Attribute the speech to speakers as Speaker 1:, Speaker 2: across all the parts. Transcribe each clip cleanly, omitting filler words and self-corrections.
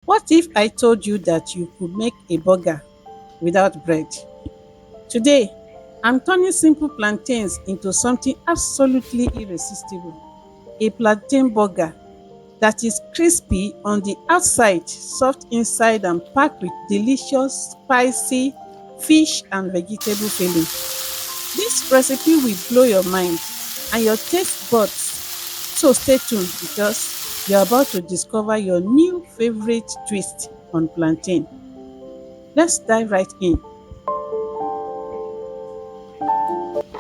Speaker 1: What if I told you that you could make a burger without bread? Today, I'm turning simple plantains into something absolutely irresistible. A plantain burger that is crispy on the outside, soft inside, and packed with delicious, spicy fish and vegetable filling. This recipe will blow your mind and your taste buds. So stay tuned because you're about to discover your new favorite twist on plantain. Let's dive right in.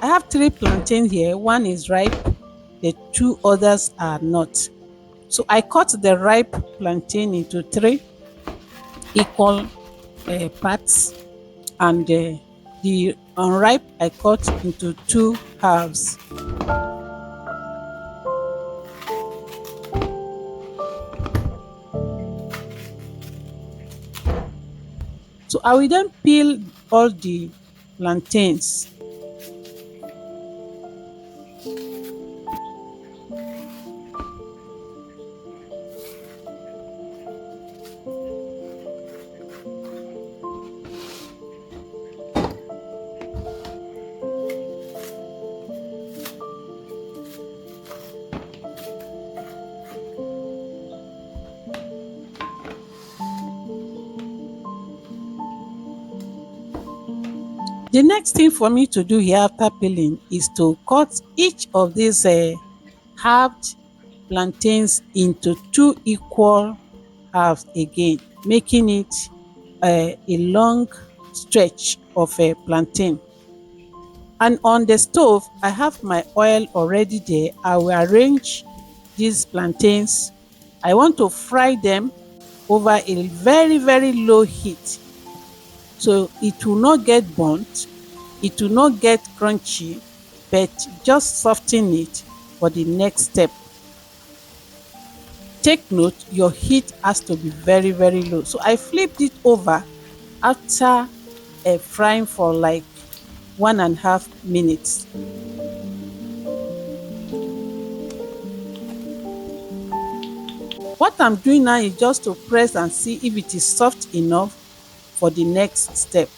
Speaker 1: I have three plantains here. One is ripe, the two others are not. So I cut the ripe plantain into three equal parts, and the unripe I cut into two halves. So I will then peel all the plantains. The next thing for me to do here after peeling is to cut each of these halved plantains into two equal halves again, making it a long stretch of a plantain. And on the stove, I have my oil already there. I will arrange these plantains. I want to fry them over a very, very low heat. So it will not get burnt, it will not get crunchy, but just soften it for the next step. Take note, your heat has to be very, very low. So I flipped it over after frying for like 1.5 minutes. What I'm doing now is just to press and see if it is soft enough for the next step.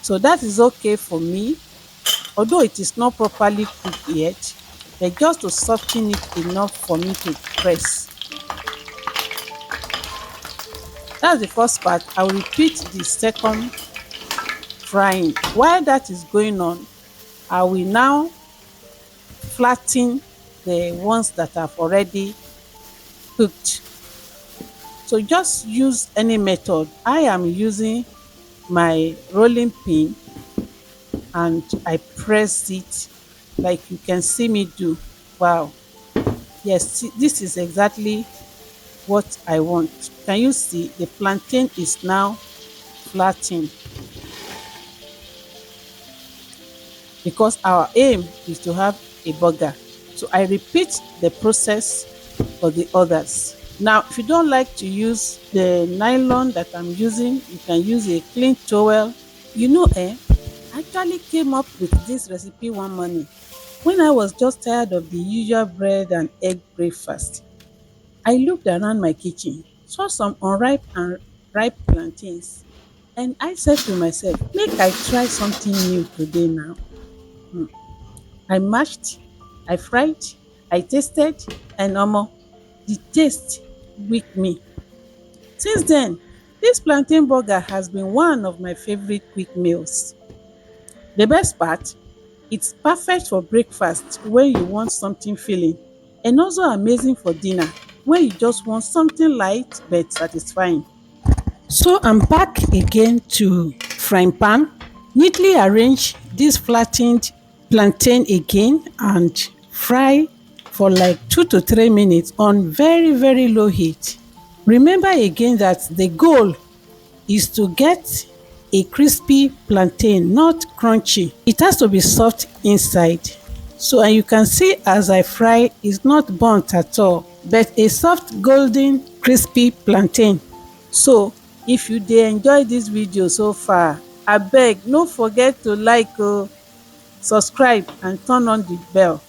Speaker 1: So that is okay for me, although it is not properly cooked yet, but just to soften it enough for me to press. That's the first part. I will repeat the second frying. While that is going on, I will now flatten the ones that have already cooked. So just use any method. I am using my rolling pin and I press it like you can see me do. Wow. Yes, this is exactly what I want. Can you see the plantain is now flattened? Because our aim is to have a burger. So I repeat the process for the others. Now, if you don't like to use the nylon that I'm using, you can use a clean towel. I actually came up with this recipe one morning when I was just tired of the usual bread and egg breakfast. I looked around my kitchen, saw some unripe and ripe plantains, and I said to myself, make I try something new today now. Hmm. I mashed, I fried, I tasted, and the taste wicked me. Since then, this plantain burger has been one of my favorite quick meals. The best part, it's perfect for breakfast when you want something filling, and also amazing for dinner when you just want something light but satisfying. So I'm back again to frying pan, neatly arrange this flattened plantain again and fry for like 2 to 3 minutes on very, very low heat. Remember again that the goal is to get a crispy plantain, not crunchy. It has to be soft inside. So, and you can see as I fry, it's not burnt at all, but a soft golden crispy plantain. So if you dey enjoy this video so far, abeg no forget to like, subscribe and turn on the bell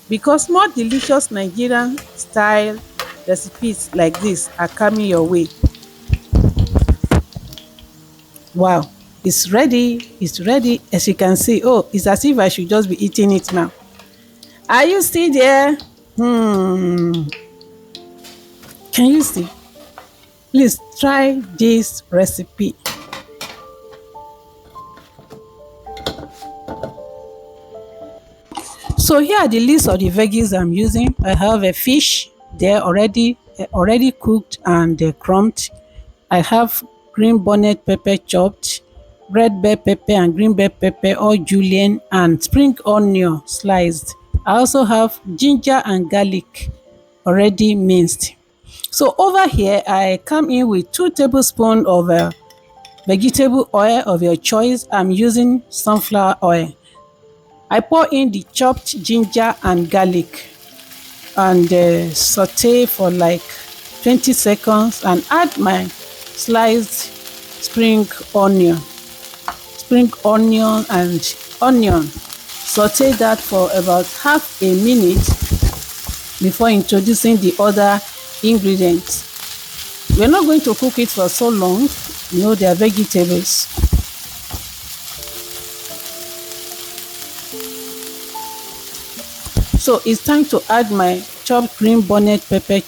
Speaker 1: because more delicious Nigerian style recipes like this are coming your way. Wow, it's ready. It's ready. As you can see, oh, it's as if I should just be eating it now. Are you still there? Hmm. Can you see? Please try this recipe. So here are the list of the veggies I'm using. I have a fish there already cooked and crumbed. I have green bonnet pepper chopped, red bell pepper and green bell pepper all julienne, and spring onion sliced. I also have ginger and garlic already minced. So over here I come in with 2 tablespoons of vegetable oil of your choice. I'm using sunflower oil. I pour in the chopped ginger and garlic and saute for like 20 seconds and add my sliced spring onion and onion. Saute that for about half a minute before introducing the other ingredients. We're not going to cook it for so long. They are vegetables. So it's time to add my chopped green bonnet pepper.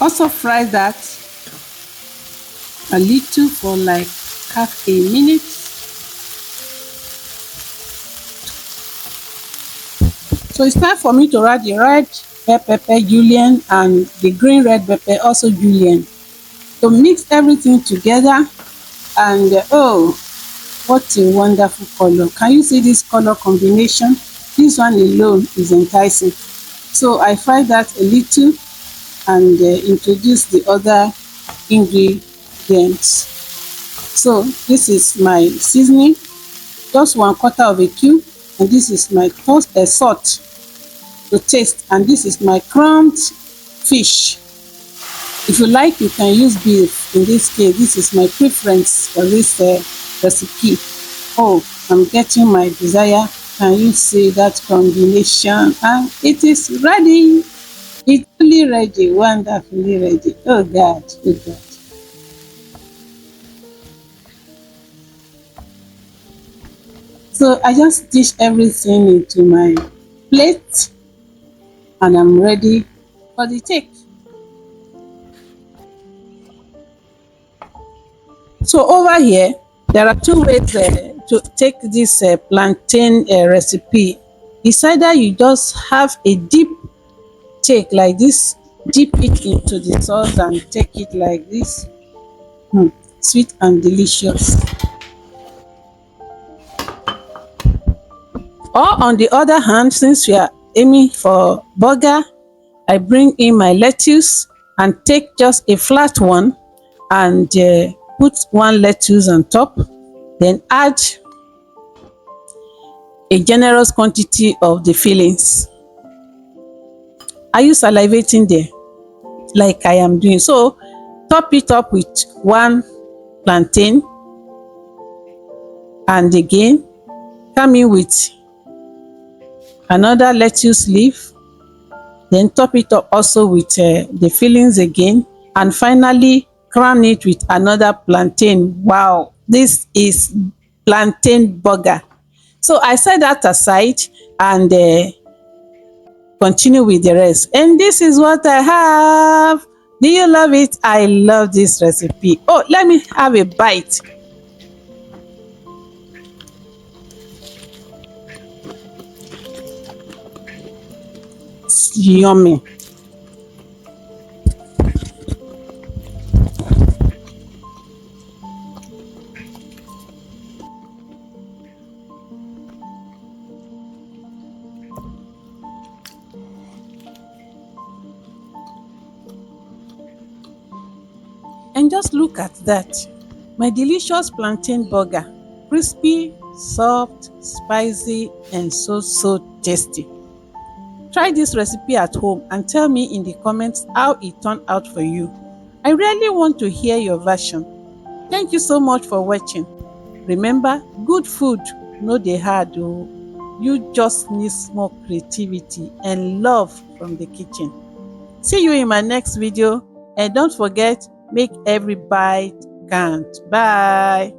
Speaker 1: Also fry that a little for like half a minute. So it's time for me to add the red bell pepper julienne and the green red pepper also julienne. To mix everything together and oh, what a wonderful color. Can you see this color combination? This one alone is enticing. So I fry that a little and introduce the other ingredients. So this is my seasoning, just 1/4 of a cube, and this is my salt to taste, and this is my crumbed fish. If you like, you can use beef. In this case, this is my preference for this recipe. Oh, I'm getting my desire. Can you see that combination? And it is ready. It's fully ready, wonderfully ready. Oh God, oh God. So I just dish everything into my plate and I'm ready for the take. So over here, there are 2 ways to take this plantain recipe. It's either you just have a deep take like this, dip it into the sauce and take it like this. Sweet and delicious. Or on the other hand, since we are aiming for burger, I bring in my lettuce and take just a flat one and put one lettuce on top, then add a generous quantity of the fillings. Are you salivating there like I am doing? So top it up with one plantain and again come in with another lettuce leaf, then top it up also with the fillings again, and finally crown it with another plantain. Wow, this is plantain burger. So I set that aside and continue with the rest, and this is what I have. Do you love it? I love this recipe. Oh, let me have a bite. It's yummy. And just look at that. My delicious plantain burger. Crispy, soft, spicy, and so tasty. Try this recipe at home and tell me in the comments how it turned out for you. I really want to hear your version. Thank you so much for watching. Remember, good food no dey hard oo. You just need small creativity and love from the kitchen. See you in my next video, and don't forget, make every bite count. Bye.